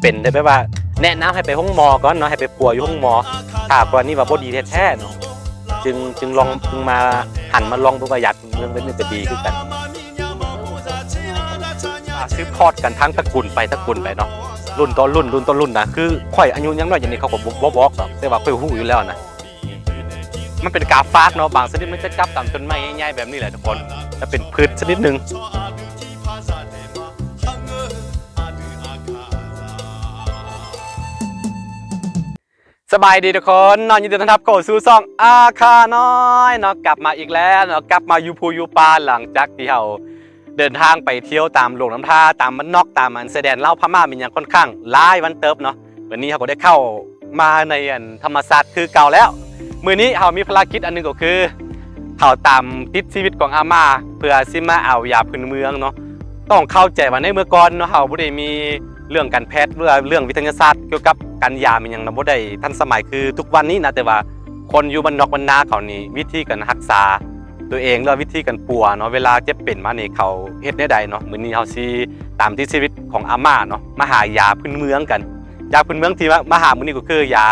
เป็นได้แบบว่าแนะนำให้ไปห้องหมอก่อนเนาะให้ไปปัวอยู่ห้องหมอถ้ากว่านี้ว่าบ่ดีแท้ๆเนาะจึงลองมาหันมาลองดูว่าอยากเรื่องเป็นจะดีขึ้นกันซื้อทอดกันทั้งตระกูลไปเนาะรุ่นต่อรุ่นนะคือข่อยอายุยังน้อยอย่างนี้เขาก็บอกหรอกแต่ว่าข่อยฮู้อยู่แล้วนะมันเป็นกาฟากเนาะบางชนิดมันจะจับตามต้นไม้ง่ายๆแบบนี้แหละทุกคนจะเป็นพืชชนิดหนึ่งสบายดีทุกคนนอนยินดีต้อนรับเข้าสู่ช่องอาคาน้อยเนาะกลับมาอีกแล้วเนาะกลับมายูพูยูปาหลังจากที่เราเดินทางไปเที่ยวตามหลวงน้ำท่าตามมันนอกตามมันแสดงเล่าพม่ามีอย่างค่อนข้างหลายวันเติบเนาะวันนี้เราก็ได้เข้ามาในธรรมศาสตร์คือเก่าแล้วมื้อนี้เรามีภารกิจอันนึงก็คือเขาตามติดชีวิตของอาม่าเพื่อซิมาเอายาพื้นเมืองเนาะต้องเข้าใจว่าในเมื่อก่อนเนาะเราบ่ได้มีเรื่องการแพทย์หรือเรื่องวิทยาศาสตร์เกี่ยวกับการยามันยังบ่ได้ทันสมัยคือทุกวันนี้นะแต่ว่าคนอยู่บ้านนอกบ้านนาเขานี่วิธีการรักษาตัวเองแล้ววิธีการปัวเนาะเวลาเจ็บเป็นมานี่เขาเฮ็ดได้ใดเนาะมื้อนี้เฮาสิตามที่ชีวิตของอาม่าเนาะมาหายาพื้นเมืองกันยาพื้นเมืองที่มาหามื้อนี้ก็คือยา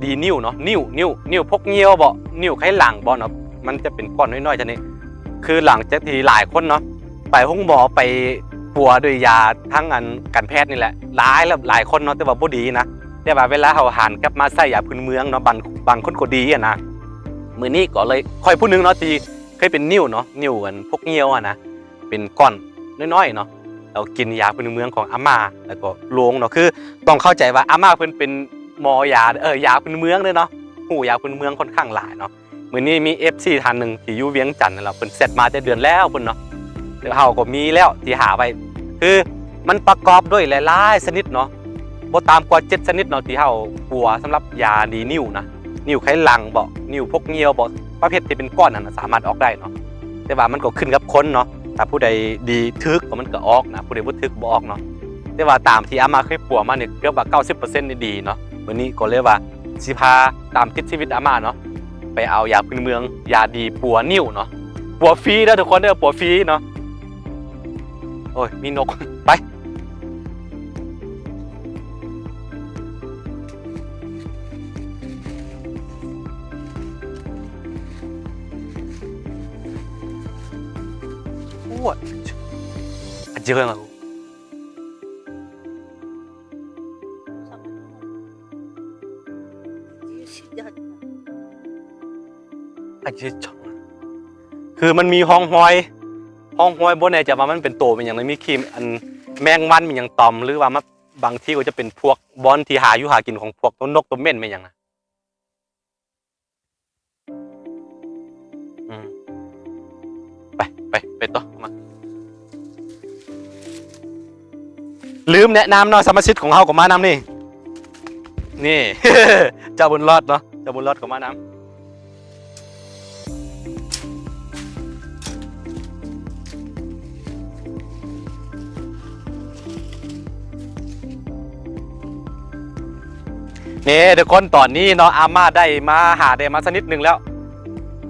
ดีนิ้วเนาะนิ้วพกเหี่ยวบ่นิ้วไขหลังบ่เนาะมันจะเป็นก้อนน้อยๆจังนี้คือหลังจากที่หลายคนเนาะไปห้องหมอไปปัวด้วยยาทั้งการแพทย์นี่แหละหลายคนเนาะแต่ว่าบ่ดีนะแต่ว่าเวลาเฮาหันกลับมาใส่ยาพื้นเมืองเนาะบางคนก็ดีอ่ะนะมื้อนี้ก็เลยค่อยผู้นึงเนาะที่เคยเป็นนิ้วเนาะนิ้วพกเหี่ยวอ่ะนะเป็นก้อนน้อยๆเนาะเรากินยาพื้นเมืองของอาม่าแล้วก็ลงเนาะคือต้องเข้าใจว่าอาม่าเพิ่นเป็นหมอยายาพื้นเมืองเด้เนาะฮู้ยาพื้นเมืองค่อนข้างหลายเนาะมื้อนี้มี FC ท่านนึงที่อยู่เวียงจันทน์นั่นแหละเพิ่นเสร็จมาแต่เดือนแล้วเพิ่นเนาะเดี๋ยวเฮาก็มีแล้วที่หาไว้คือมันประกอบด้วยหลายๆชนิดเนาะบ่ตามกว่า7ชนิดเนาะที่เฮาปัวสำหรับยาดีนิ้วนะนิ้วไขหลังบ่นิ้วพกเหี่ยวบ่ประเภทที่เป็นก้อนนั่นสามารถออกได้เนาะแต่ว่ามันก็ขึ้นกับคนเนาะถ้าผู้ใดดีทึกก็มันก็ออกนะผู้ใดบ่ทึกบ่ออกเนาะแต่ว่าตามที่อาม่าเคยปัวมาเนี่ยเกือบว่า 90% นี่ดีเนาะมื้อนี้ก็เลยว่าสิพาตามติดชีวิตอาม่าเนาะไปเอายาพื้นเมืองยาดีปัวนิ้วเนาะปัวฟรีเด้อทุกคนเด้อปัวฟรีเนาะโอ้ยมีนกไปอ้วนเจอแล้วคือมันมีห้องหอยบนไหนจะว่ามันเป็นโตเป็นอย่างไรมีครีมแมงวันมีอย่างตอมหรือว่ามันบางที่ก็จะเป็นพวกบอนที่หากินของพวกต้นนกต้นเม่นเป็นอย่างนะไปต่อมาลืมแนะนำเนาะสมาชิกของเรากับมานำนี่ เจ้าบุญรอดเนาะเจ้าบุญรอดกับมานำนี่ทุกคนตอนนี้เนาะอาม่าได้มาสักนิดหนึ่งแล้ว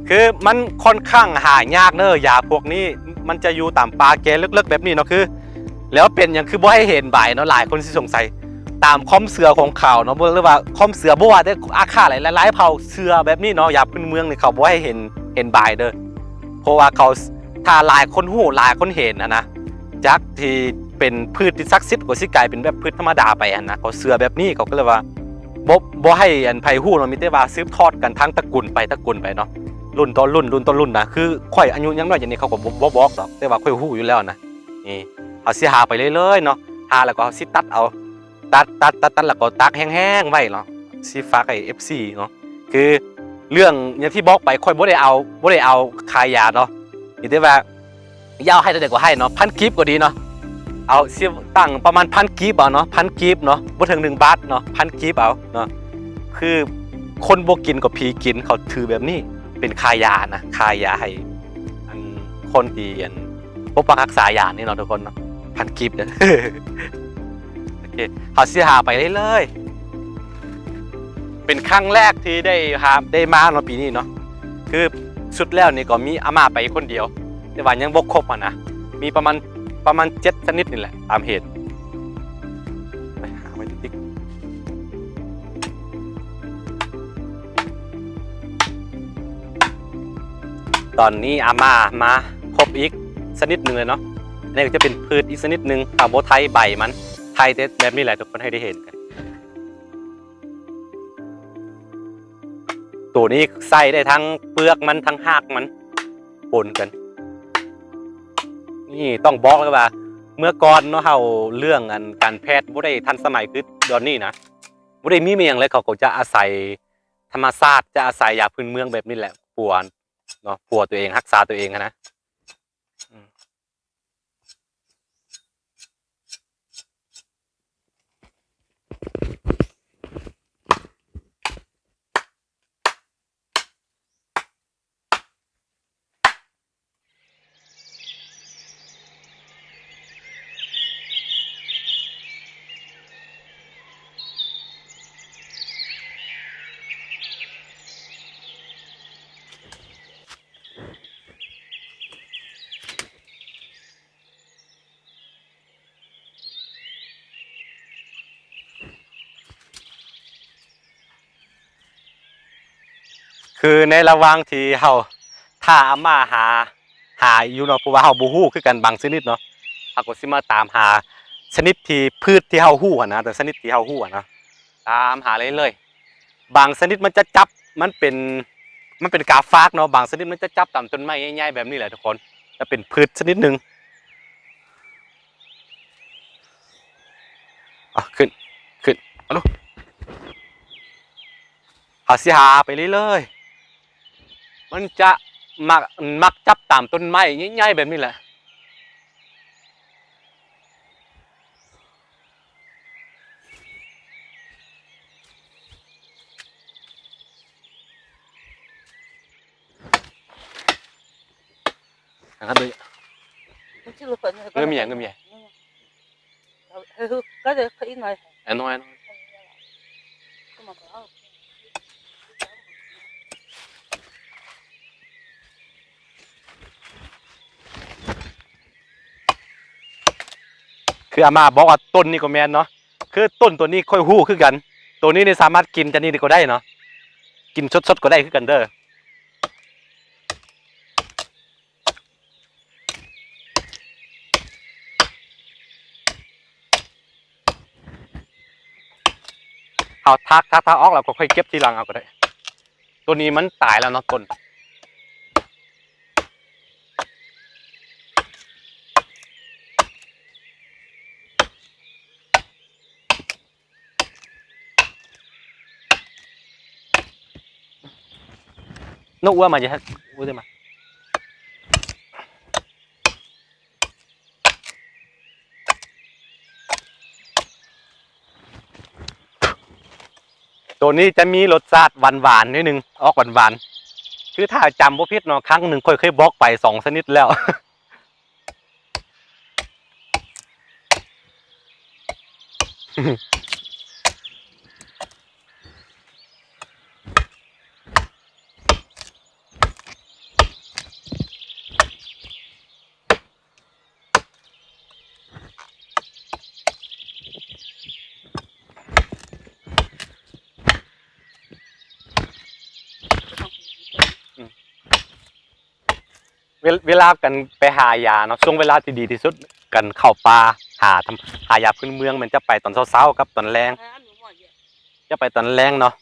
คือมันค่อนข้างหายากเนอะยาพวกนี้มันจะอยู่ตามป่าแกลึกๆแบบนี้เนาะคือแล้วเป็นอย่างคือบ่ให้เห็นใบเนาะหลายคนที่สงสัยตามข้อมเสือของเขาเนาะหรือว่าข้อมเสือบ่ว่าได้อาคาหลายๆเผ่าเสือแบบนี้เนาะยาพื้นเมืองนี่เขาบ่ให้เห็นใบเด้อเพราะว่าเขาถ้าหลายคนหูหลายคนเห็นนะจากที่เป็นพืชที่ศักดิ์สิทธิ์กว่าสิกลายเป็นแบบพืชธรรมดาไปนะเขาเสือแบบนี้เขาก็เลยว่าบ่ให้ไผฮู้เนาะมีแต่ว่าสืบทอดกันทั้งตระกูลไปเนาะรุ่นต่อรุ่นนะคือข่อยอายุยังน้อยอย่างนี้เขาก็บ่บอกหรอกแต่ว่าข่อยฮู้อยู่แล้วนะนี่เอาสิหาไปเรื่อยๆเนาะหาแล้วก็สิตัดเอาตัดแล้วก็ตักแห้งๆไว้เนาะสิฝากให้ FC เนาะคือเรื่องอย่างที่บอกไปข่อยบ่ได้เอาขายยาเนาะนี่แต่ว่ายาวให้แต่เด็กก็ให้เนาะ1,000กีบก็ดีเนาะเอาสิตั้งประมาณ1,000กีบเอาเนาะ1,000กีบเนาะบ่ถึง1 บาทเนาะ1,000กีบเอาเนาะคือคนบ่กินก็ผีกินเขาถือแบบนี้เป็นขายยานะขายยาให้คนที่ปกปักรักษายานี่เนาะทุกคนเนาะ1,000กีบเด้อโอเคเขาสิหาไปเรื่อยๆเป็นครั้งแรกที่ได้มาเนาะปีนี้เนาะคือสุดแล้วนี่ก็มีอาม่าไปคนเดียวแต่ว่ายังบ่ครบอ่ะนะมีประมาณ7ชนิดนี่แหละตามเหตุไปหาไว้ติ๊ก ตอนนี้อาม่ามาพบอีกชนิดหนึ่งเลยเนาะอันนี้ก็จะเป็นพืชอีกชนิดหนึ่งถ้าโบไทยใบมันไทยแบบนี้แหละทุกคนให้ได้เห็นกันตัวนี้ใส่ได้ทั้งเปลือกมันทั้งหากมันปนกันนี่ต้องบอกเลยว่าเมื่อก่อนเนาะเฮาเรื่องการแพทย์บ่ได้ทันสมัยคือตอนนี้นะบ่ได้มีเมียงเลยเขาก็จะอาศัยธรรมชาติจะอาศัยยาพื้นเมืองแบบนี้แหละปัวเนาะปัวตัวเองรักษาตัวเองนะคือในระหว่างที่เฮาถ้าอาม่าหาอยู่เนาะเพราะว่าเฮาบ่ฮู้คือกันบางชนิดเนาะเฮาก็สิมาตามหาชนิดที่พืชที่เฮาฮู้นะแต่ชนิดที่เฮาฮู้นะตามหาเลยบางชนิดมันจะจับมันเป็นกาฝากเนาะบางชนิดมันจะจับตามต้นไม้ใหญ่ๆแบบนี้แหละทุกคนจะเป็นพืชชนิดหนึ่งขึ้นเอาลูกเอาสิหาไปเรื่อยๆมันจะมักจับตามต้นไม้ใหญ่ๆแบบนี้แหละนะครับเลยเงื่อนใหญ่có được ít nói อันน้อยคืออาม่าบอกว่าต้นนี้ก็แมนเนาะคือต้นตัวนี้ค่อยหู้คือกันตัวนี้เนี่ยสามารถกินจะนี่ก็ได้เนาะกินสดๆก็ได้คือกันเด้อเอาทักออกแล้วก็ค่อยเก็บทีหลังเอาก็ได้ตัวนี้มันตายแล้วเนาะต้นนกอ้วนมาจะให้อ้วนมาตัวนี้จะมีรสชาติหวานนิดนึงออกหวานคือถ้าจำบ่ผิดเนาะครั้งหนึ่งเคยบล็อกไป2ชนิดแล้วเวลากันไปหายาเนาะช่วงเวลาที่ดีที่สุดกันเข้าป่าหายาพื้นเมืองมันจะไปตอนเช้าๆกับตอนแรงจะไปตอนแรงเนาะ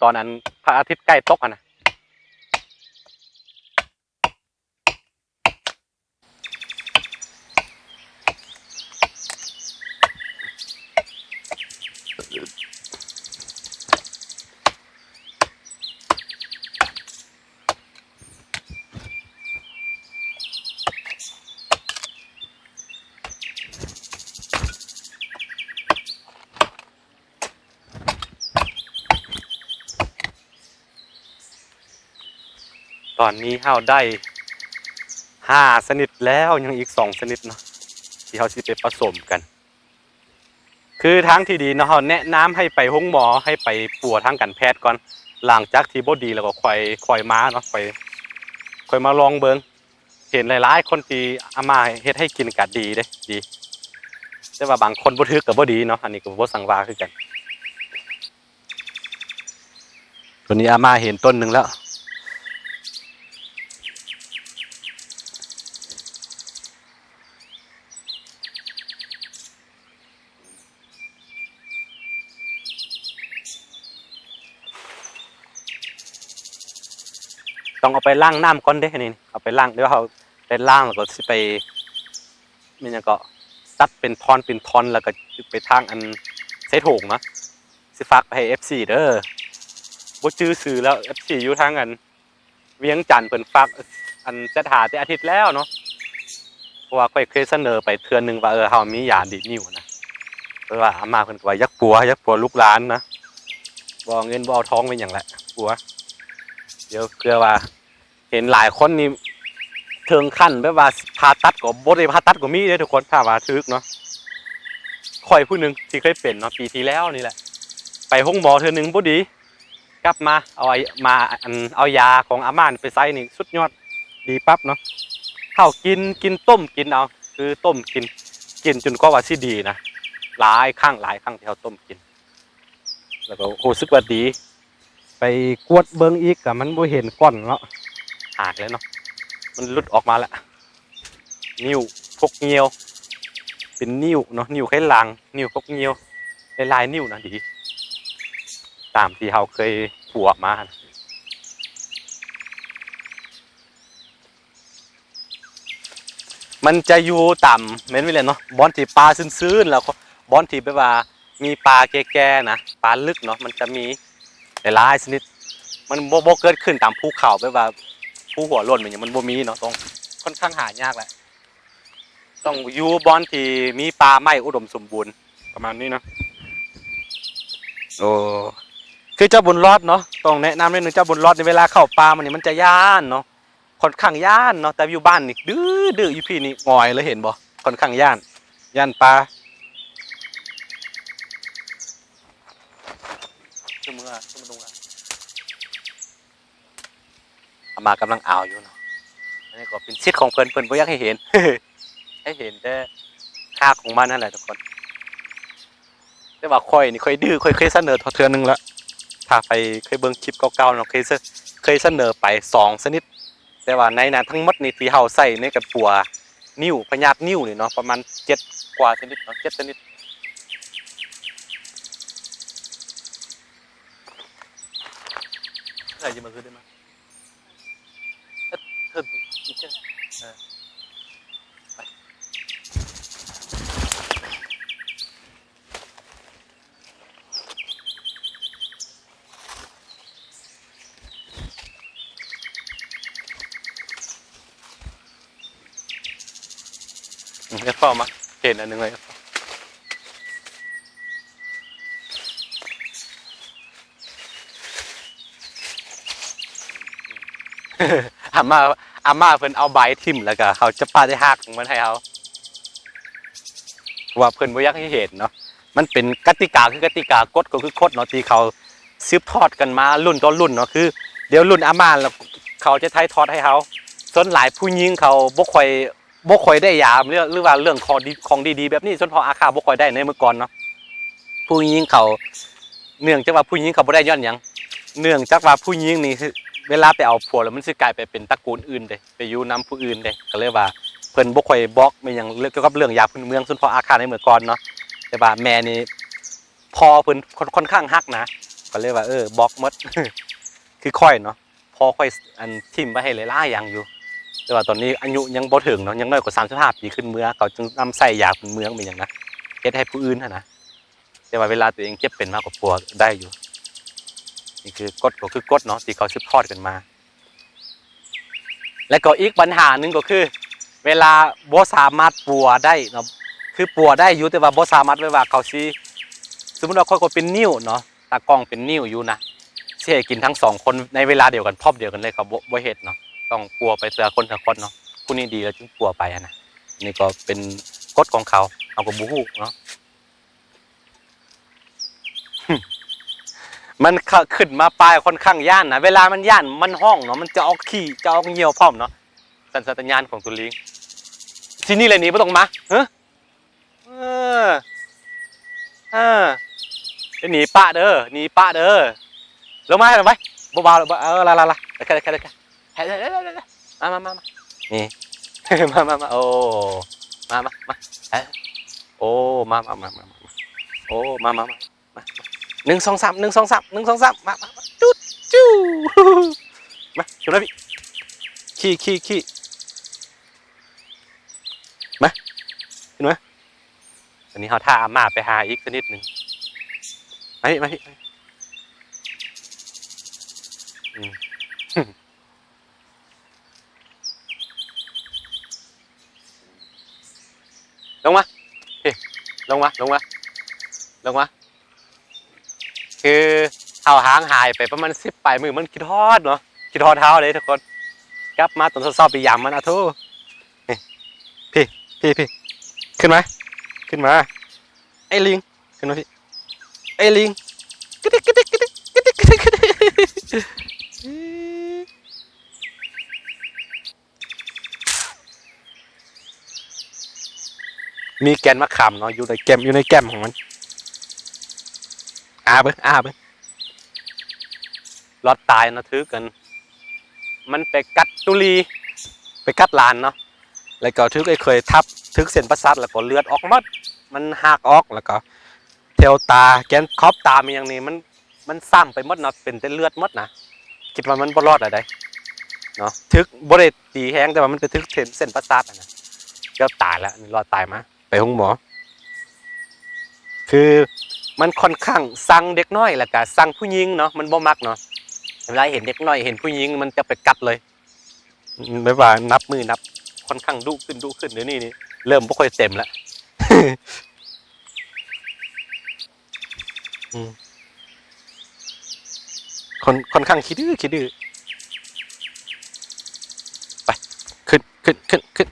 ตอนนั้นพระอาทิตย์ใกล้ตกนะตอนนี้เฮาได้5ชนิดแล้วยังอีก2ชนิดเนาะที่เฮาสิไปผสมกันคือทางที่ดีเนาะเฮาแนะนำให้ไปห้องหมอให้ไปปัวทางการแพทย์ก่อนหลังจากที่บ่ดีแล้วก็ค่อยมาเนาะค่อยมาลองเบิ่งเห็นหลายๆคนที่อาม่าเฮ็ดให้กินก็ดีเด้ดีแต่ว่าบางคนบ่ถึกก็บ่ดีเนาะอันนี้ก็บ่สั่งว่าคือกันตัวนี้อาม่าเห็นต้นนึงแล้ว ต้องเอาไปล้างน้ำก่อนเด้นี่เอาไปล้างเดี๋ยวเขาไปล้างแล้วก็สิไปมันยังก็ตัดเป็นท่อนแล้วก็ไปทางอันใส่ถุงนะสิฝากไปให้ FC เด้อบ่จื้อซื้อแล้ว FC อยู่ทางอันเวียงจันทน์เพิ่นฝากอันจะหาแต่อาทิตย์แล้วเนาะเพราะว่าค่อยเคยเสนอไปเทื่อนึงว่าเฮามียาดีดนิ้วนะเพราะว่าอาม่าเพิ่นก็ว่ายักปัวลูกหลานนะบ่เอาเงินบ่เอาทองเป็นหยังแหละปัวเดี๋ยวเพื่อว่าเห็นหลายคนนี่ถึงขั้นแบบว่าผ่าตัดก็บ่ได้ผ่าตัดก็มีเด้ทุกคนถ้าว่าถึกเนาะข่อยผู้นึงที่เคยเป็นเนาะปีที่แล้วนี่แหละไปห้องหมอเทื่อนึงบ่ดีกลับมาเอายาของอาม่าไปใส่นี่สุดยอดดีปั๊บเนาะข้าวกินต้มกินเอาคือต้มกินจนก็ว่าสิดีนะหลายครั้งที่เฮาต้มกินแล้วก็รู้สึกว่าดีไปกวดเบิ่งอีกก็มันบ่เห็นก้อนเนาะหากแล้วเนาะมันหลุดออกมาแล้วนิ้วพกเงียวเป็นนิ้วเนาะนิ้วไขหลังนิ้วพกเงียวลายนิ้วนะดีตามที่เราเคยผัวมามันจะอยู่ต่ำเม้นไว้เลยเนาะบอนที่ปลาซื่นๆแล้วบอนที่แบบว่ามีปลาแก่ๆนะปลาลึกเนาะมันจะมีหลายชนิดมันบ่เกิดขึ้นตามภูเขาแบบว่าภูหัวโล้นอย่างมันบ่มีเนาะต้องค่อนข้างหายากแหละต้องอยู่บอนที่มีปลาไม้อุดมสมบูรณ์ประมาณนี้เนาะโอ้คือเจ้าบุญรอดเนาะต้องแนะนำนิดนึงเจ้าบุญรอดในเวลาเข้าป่ามันจะย่านเนาะค่อนข้างย่านเนาะแต่อยู่บ้านนี่ดื้ออยู่พี่นี่งอยเลยเห็นบ่ค่อนข้างย่านปลาชั่วโมงอามากำลังเอาอยู่เนาะอันนี้ก็เป็นสิทธิ์ของเพิ่นบ่อยากให้เห็น ให้เห็นแต่ค่าของมันนั่นแหละทุกคนแต่ว่าค่อยนี่ค่อยดื้อค่อยเคยเสนอเทื่อนึงแล้วถ้าไปเคยเบิ่งคลิปเก่าๆเนาะเคยเสนอไป2ชนิดแต่ว่าในนั้นทั้งหมดนี่ที่เฮาใส่ในกับปัวนิ้วพญาตินิ้วนี่เนาะประมาณ7กว่าชนิดเนาะ7ชนิดใส่จะมาคือได้มั้ยเธออีกใช่ก็พอมาเห็นอันนึงเลยอาม่าเพิ่นเอาใบทิ่มแล้วก็เขาจะปาได้หักมันให้เขาว่าเพิ่นบ่อยากให้เห็นเนาะมันเป็นกติกากฎก็คือกฎเนาะที่เขาสืบทอดกันมารุ่นต่อรุ่นเนาะคือเดี๋ยวรุ่นอาม่าแล้วเขาจะถ่ายทอดให้เขาส่วนหลายผู้หญิงเขาบ่ค่อยได้ยามหรือว่าเรื่องของดีๆแบบนี้ส่วนพออาคาบ่ค่อยได้ในเมื่อก่อนเนาะผู้หญิงเขาเนื่องจากว่าผู้หญิงเขาบ่ได้ย้อนหยังเนื่องจากว่าผู้หญิงนี่เวลาไปเอาผัวแล้วมันสิกลายไปเป็นตระกูลอื่นเด้ไปอยู่นำผู้อื่นเด้ก็เลยว่าเพิ่นบ่ค่อยบอกไม่หยังเกี่ยวกับเรื่องยาพื้นเมืองส่วนพออาคาในเมื่อก่อนเนาะแต่ว่าแม่นี่พอเพิ่นค่อนข้างฮักนะก็เลยว่าบอกหมด คือค่อยเนาะพอค่อยอันทิ่มไว้ให้หลายๆอย่างอยู่แต่ว่าตอนนี้อายุยังบ่ถึงเนาะยังน้อยกว่า35 ปีขึ้นเมื่อเขาจึงนำใส่ยาพื้นเมืองเป็นหยังนะเฮ็ดให้ผู้อื่นนะแต่ว่าเวลาตัวเองเจ็บเป็นมากกว่าผัวได้อยู่นี่คือกฎก็คือกฎเนาะที่เขาสืบทอดกันมาและก็อีกปัญหาหนึ่งก็คือเวลาบ่สามารถปัวได้เนาะคือปัวได้อยู่แต่ว่าบ่สามารถไว้ว่าเขาสิสมมุติว่าค่อยก็เป็นนิ้วเนาะตากล้องเป็นนิ้วอยู่นะสิให้กินทั้ง2คนในเวลาเดียวกันพร้อมเดียวกันเลยเขาบ่เฮ็ดเนาะต้องปัวไปเทื่อคนเนาะผู้นี้ดีแล้วจึงปัวไปนะนี่ก็เป็นกฎของเขาก็บ่ฮู้เนาะ มันขึ้นมาปลายค่อนข้างย่านนะเวลามันย่านมันห้องเนาะมันจะออกขี้จะออกเหี่ยวพร้อมเนาะสัญญาณของตัวลิงที่นี่เลยหนีไม่ต้องมาเฮ้หนีปะเด้อลงมาลงไปเบาๆละแค่มานี่ มาโอ้มาโอ้มาโอ้มา1 2 3มาจู้มาชมได้พี่ ขี้มาเห็นไหมอันนี้เขาท่าอาม่าไปหาอีกสักนิดหนึ่งมาอืมลงมาเฮ้ลงมาคือเอาหางหายไปประมาณ10 ปลายมือมันคิดฮอดเนาะคิดฮอดเท้าเลยทุกคนกลับมาตอนทดสอบไปยามมันอะทุพี่ขึ้นมาไอ้ลิงขึ้นมาพี่ไอ้ลิงกระดิกมีแกนมะขามเนาะอยู่ในแก้มของมันเบิ้งรอดตายนะถือกันมันไปกัดตุลีไปกัดลานเนาะแล้วก็ทึกเคยทับทึกเส้นประสาทแล้วก็เลือดออกหมดมันหักออกแล้วก็เทวตาแกนครอบตามันอย่างนี้มันซ้ำไปหมดเนาะเป็นแต่เลือดหมดนะคิดว่ามันบ่รอดอะไรเนาะทึกบ่ได้ตีแห้งแต่ว่ามันไปทึกเส้นประสาทนะก็ตายแล้วรอดตายมาไปห้องหมอคือมันค่อนข้างสั่งเด็กน้อยแล้วก็สั่งผู้หญิงเนาะมันบ่มักเนาะเวลาเห็นเด็กน้อยเห็นผู้หญิงมันจะไปกัดเลยไม่ว่านับมือนับค่อนข้างดุขึ้นเดี๋ยวนี้เริ่มไม่ค่อยเต็มแล้วค่อนข้างคิดดื้อไปขึ้น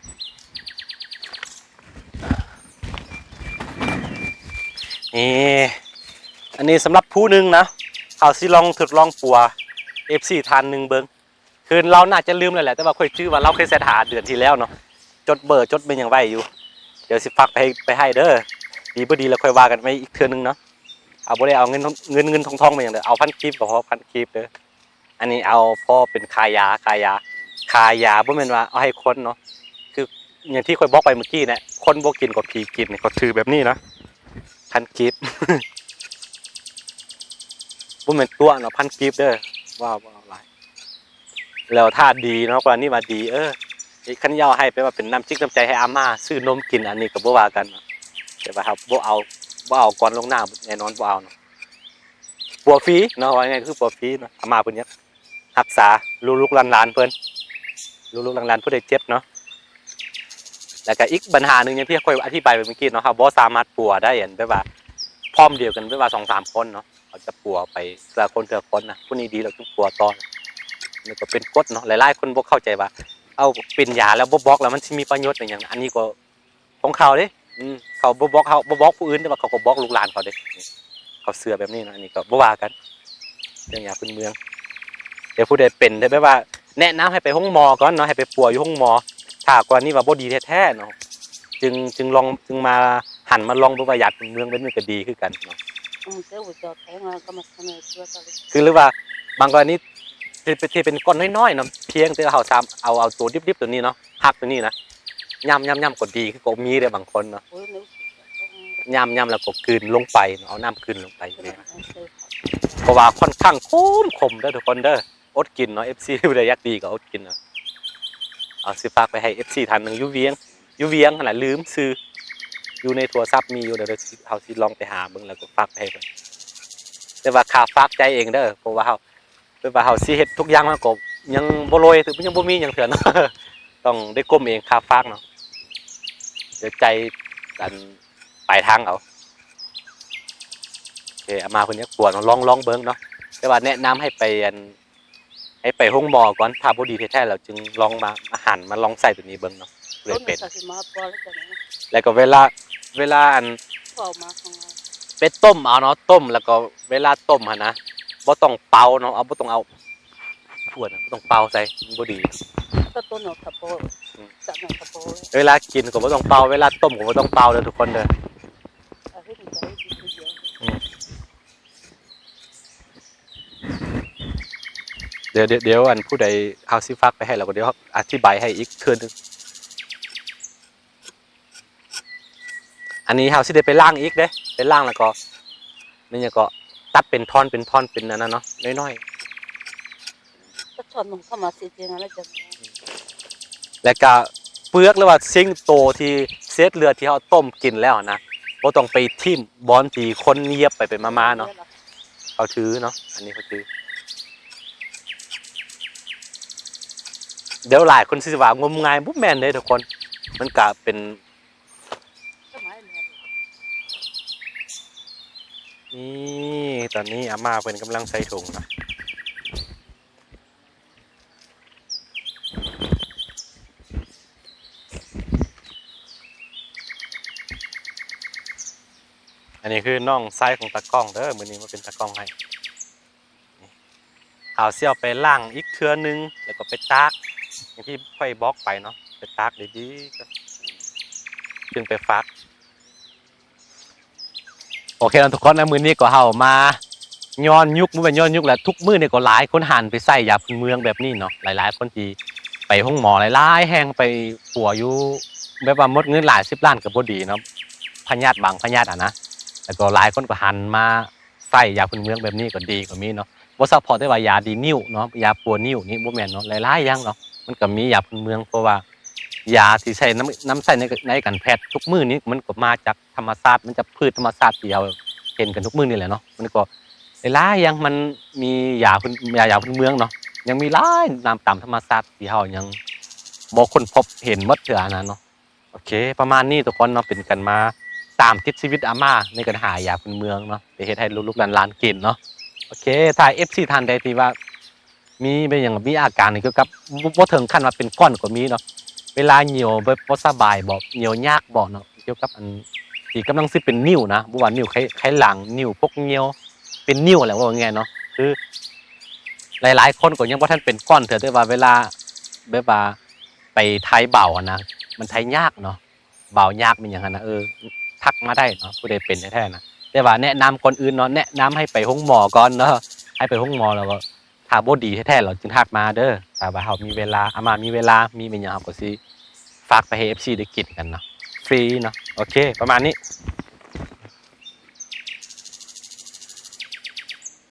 อันนี้สำหรับผู้หนึ่งนะเขาสิลองทดลองปัว F4 ทานหนึ่งเบิ้งคือเราน่าจะลืมเลยแหละแต่ว่าค่อยชื่อว่าเราเคยเซตหาเดือนที่แล้วเนาะจดเบอร์จดเป็นอย่างไรอยู่เดี๋ยวสิฟักไปให้เด้อดีบ่ดีแล้วค่อยว่ากันไปอีกเทื่อนึงเนาะเอาบ่ได้เอาเงินทองไปอย่างเดียวเอาพันคลิปก็พอพันคลิปเด้ออันนี้เอาพอเป็นคายาบ่แม่นว่าเอาให้คนเนาะคืออย่างที่ค่อยบอกไปเมื่อกี้เนี่ยคนบ่กินก็ผีกินเขาถือแบบนี้นะพันคลิปบ่แม่นตัวเนาะพันคลิปเด้อว่าอะไรแล้วถ้าดีเนาะกว่านี้มาดีอีกขั้นยาวให้ไปว่าเป็นน้ำจิกน้ำใจให้อาม่าซื้อนมกินอันนี้ก็บ่ว่ากันแต่ว่าครับบ่เอาก่อนลงหน้าแน่นอนบ่เอาเนาะปัวฟรีเนาะว่าไงคือปัวฟรีเนาะอาม่าเพิ่นเนี้ยรักษาลูกหลานเพิ่นลูกหลานผู้ใดเจ็บเนาะแล้วก็อีกปัญหานึงอย่างที่ค่อยอธิบายไปเมื่อกี้เนาะครับบ่สามารถปัวได้อย่างแบบว่าพร้อมเดียวกันแบบว่า 2-3 คนเนาะเขาจะปัวไปเทื่อคนนะผู้นี้ดีแล้วต้องปัวต่อนี่ก็เป็นกฎเนาะหลายๆคนบ่เข้าใจว่าเอาเป็นยาแล้วบ่บอกแล้วมันสิมีประโยชน์อย่างอันนี้ก็ของเขาเด้เขาบ่บอกผู้อื่นแต่ว่าเขาก็บอกลูกหลานเขาเด้เขาเชื่อแบบนี้นะอันนี้ก็บ่ว่ากันเรื่องยาพื้นเมืองเดี๋ยวผู้ใดเป็นได้แบบว่าแนะนำให้ไปห้องหมอก่อนเนาะให้ไปปัวอยู่ห้องหมอถ้ากว่านี้ว่าบ่ดีแท้ๆเนาะจึงมาหันมาลองดูว่ายาพื้นเมืองเป็นมันก็ดีคือกันเนาะคือหรือว่าบางกรณีที่เป็นก้อนน้อยๆเนาะเพียงแต่เขาซ้ำเอาตัวดิบๆตัวนี้เนาะหักตัวนี้นะย่ำก็ดีคือก็มีได้บางคนเนาะย่ำแล้วก็กลืนลงไปเอาน้ำกลืนลงไปเลยเพราะว่าค่อนข้างขมเด้อทุกคนเด้ออดกินเนาะ FC ผู้ใดอยากดีก็อดกินเนาะเอาสิฝากไปให้ FC ท่านนึงอยู่เวียงขนาดลืมซื้ออยู่ในโทรศัพท์มีอยู่เดี๋ยวเขาสิลองไปหาเบิ่งแล้วก็ฝากไปให้เพิ่นแต่ว่าค่าฝากใจเองเด้อเพราะว่าเฮาสิเฮ็ดทุกอย่างมันก็ยังบ่รวยถึงยังบ่มีหยังเถื่อเนาะต้องได้ก้มเองค่าฝากเนาะเดี๋ยวใจกันปลายทางเอาโอเคอามาเพิ่นอยากปวดลองเบิ่งเนาะแต่ว่าแนะนำให้ไปห้องหมอก่อนถ้าบ่ดีแท้ๆแล้วจึงลองมาหันมาลองใส่ตัวนี้เบิ่งเนาะเลยเป็นแล้วก็เวลาไปต้มเอาเนาะต้มแล้วก็เวลาต้มหั่นนะบ่ต้องเป่าเนาะบ่ต้องเอาพวดบ่ต้องเป่าใส่บ่ดีเวลากินก็บ่ต้องเป่าเวลาต้มก็บ่ต้องเป่าเด้อทุกคนเด้อเดี๋ยวอันผู้ใดเฮาสิฝากไปให้แล้วก็เดี๋ยวอธิบายให้อีกเทื่อนึงอันนี้เฮาสิได้ไปล้างอีกเด้ไปล้างแล้วก็นี่ก็ตัดเป็นท่อนเป็นอันนั้นเนาะน้อยๆก็ช้อนลงเข้ามาสิจริงๆแล้วจะ แล้วก็เปลือกหรือว่าซิ่งโตที่เศษเลือดที่เขาต้มกินแล้วนะบ่ต้องไปทิ่มบอนที่คนเหยียบไปมาๆเนาะเขาถือเนาะอันนี้เขาถือเดี๋ยวหลายคนสิว่างมงายบ่แม่นเด้ทุกคนมันก็เป็นนี่ตอนนี้อาม่าเพิ่นกำลังใส่ถุงนะอันนี้คือน้องไซของตากล้องเด้อมื้อนี้มาเป็นตากล้องให้เอาเสี่ยวไปล้างอีกเทื่อนึงแล้วก็ไปตากอย่างที่ค่อยบอกไปเนาะไปตากดีๆก็จึงไปฟักโอเคแล้วทุกคนนะมื้อนี้ก็เฮามาย้อนยุคบ่แม่นย้อนยุคแหละทุกมื้อนี่ก็หลายคนหันไปใส่ยาพื้นเมืองแบบนี้เนาะหลายๆคนที่ไปห้องหมอหลายๆแห่งไปปัวอยู่แบบว่าหมดเงินหลาย10ล้านก็บ่ดีเนาะพยาธิบางพยาธิอะนะแล้วก็หลายคนก็หันมาใส่ยาพื้นเมืองแบบนี้ก็ดีก็มีเนาะบ่ซัพพอร์ตได้ว่ายาดีนิ้วเนาะยาปัวนิ้วนี่บ่แม่นเนาะหลายๆอย่างเนาะมันก็มียาพื้นเมืองเพราะว่ายาที่ใช้น้ำใช้ในการแพทย์ทุกมื้อนี้มันก็มาจากธรรมชาติมันจะพืชธรรมชาติที่เราเห็นกันทุกมื้อนี่แหละเนาะมันก็หลายอย่างมันมียาพื้นเมืองเนาะยังมีหลายตามธรรมชาติที่เรายังบ่ค้นพบเห็นหมดเทื่อนั้นเนาะโอเคประมาณนี้ทุกคนเนาะเป็นกันมาตามติดชีวิตอาม่าในการหายาพื้นเมืองเนาะไปเฮ็ดให้ลูกๆหลานๆกินเนาะโอเคถ้า FC ท่านใดที่ว่ามีเป็นอย่างมีอาการเกี่ยวกับบ่ถึงขั้นว่าเป็นก้อนก็มีเนาะเวลาเหี่ยวบ่สบายบ่เหี่ยวยากบ่เนาะเกี่ยวกับอันที่กำลังสิเป็นนิ่วนะบ่ว่านิ่วไขหลังนิ่วพกเหี่ยวเป็นนิ่วแหละว่าง่ายๆเนาะคือหลายๆคนก็ยังบ่ทันเป็นก้อนเทื่อแต่ว่าเวลาแบบว่าไปไทเบาอะนะมันไทยากเนาะเบายากเป็นหยังหั้นนะทักมาได้เนาะผู้ใดเป็นแท้ๆนะแต่ว่าแนะนำคนอื่นเนาะแนะนำให้ไปห้องหมอก่อนเนาะให้ไปห้องหมอแล้วก็ถ้าบ่ดีแท้ๆเราจึงทักมาเด้อถ้าว่าเฮามีเวลาอาม่ามีเวลามีเป็นหยังเฮาก็สิฝากไปให้ FC ได้กินกันเนาะฟรีเนาะโอเคประมาณนี้